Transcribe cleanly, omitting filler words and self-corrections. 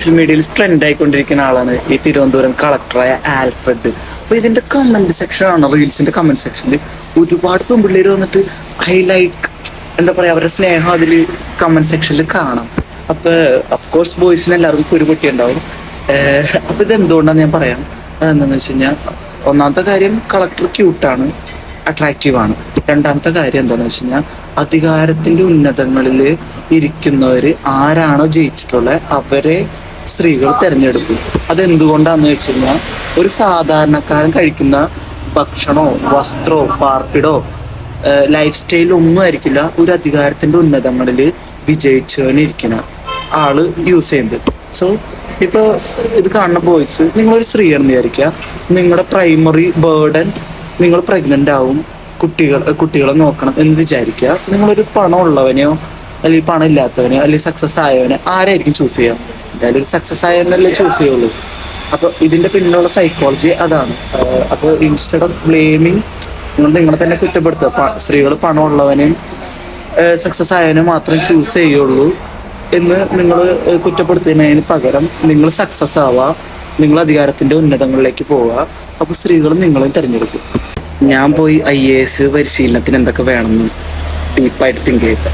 Social മീഡിയയിൽ trend ആയിക്കൊണ്ടിരിക്കുന്ന ആളാണ് ഈ തിരുവനന്തപുരം കളക്ടറായ ആൽഫ്രഡ്. അപ്പൊ ഇതിന്റെ കമന്റ് സെക്ഷൻ ആണ്, റീൽസിന്റെ കമന്റ് സെക്ഷനിൽ ഒരുപാട് പെൺപിള്ളേർ വന്നിട്ട് ഹൈലൈറ്റ് എന്താ പറയാ, അവരുടെ സ്നേഹം അതിൽ കമന്റ് സെക്ഷനിൽ കാണാം. അപ്പൊ അഫ്കോഴ്സ് ബോയ്സിന് എല്ലാവർക്കും ഒരു പൊട്ടി ഉണ്ടാവും. അപ്പൊ ഇത് എന്തുകൊണ്ടാന്ന് ഞാൻ പറയാം. എന്താന്ന് വെച്ച് കഴിഞ്ഞാൽ, ഒന്നാമത്തെ കാര്യം കളക്ടർ ക്യൂട്ടാണ്, അട്രാക്റ്റീവ് ആണ്. രണ്ടാമത്തെ കാര്യം എന്താന്ന് വെച്ച് കഴിഞ്ഞാൽ, അധികാരത്തിന്റെ ഉന്നതങ്ങളിൽ ഇരിക്കുന്നവര് ആരാണോ ജയിച്ചിട്ടുള്ളത് അവരെ സ്ത്രീകൾ തിരഞ്ഞെടുക്കും. അതെന്തുകൊണ്ടാന്ന് വെച്ച് കഴിഞ്ഞാൽ, ഒരു സാധാരണക്കാരൻ കഴിക്കുന്ന ഭക്ഷണോ വസ്ത്രമോ പാർപ്പിടോ ലൈഫ് സ്റ്റൈലോ ഒന്നും ആയിരിക്കില്ല ഒരു അധികാരത്തിന്റെ ഉന്നതങ്ങളിൽ വിജയിച്ചവനിരിക്കുന്ന ആള് യൂസ് ചെയ്യുന്നത്. സോ ഇപ്പൊ ഇത് കാണുന്ന ബോയ്സ്, നിങ്ങളൊരു സ്ത്രീയാണെന്ന് വിചാരിക്കുക, നിങ്ങളുടെ പ്രൈമറി ബേർഡൻ നിങ്ങൾ പ്രഗ്നന്റ് ആവും, കുട്ടികളെ നോക്കണം എന്ന് വിചാരിക്കുക. നിങ്ങളൊരു പണം ഉള്ളവനെയോ അല്ലെങ്കിൽ പണം ഇല്ലാത്തവനെയോ അല്ലെങ്കിൽ സക്സസ് ആയവനെ ആരായിരിക്കും ചൂസ് ചെയ്യുക? എന്തായാലും ഒരു സക്സസ് ആയവനല്ലേ ചൂസ് ചെയ്യുള്ളൂ. അപ്പൊ ഇതിന്റെ പിന്നിലുള്ള സൈക്കോളജി അതാണ്. അപ്പൊ ഇൻസ്റ്റെഡ് ഓഫ് ബ്ലെയിമിങ്, നിങ്ങൾ നിങ്ങളെ തന്നെ കുറ്റപ്പെടുത്തുക, സ്ത്രീകൾ പണം ഉള്ളവനെയും സക്സസ് ആയവനെ മാത്രം ചൂസ് ചെയ്യുള്ളൂ എന്ന് നിങ്ങൾ കുറ്റപ്പെടുത്തുന്നതിന് പകരം നിങ്ങൾ സക്സസ് ആവുക, നിങ്ങൾ അധികാരത്തിന്റെ ഉന്നതങ്ങളിലേക്ക് പോവുക. അപ്പൊ സ്ത്രീകൾ നിങ്ങളെയും തിരഞ്ഞെടുക്കും. ഞാൻ പോയി IAS പരിശീലനത്തിന് എന്തൊക്കെ വേണമെന്ന് ഡീപ്പായിട്ട് തിങ്ക് ചെയ്ത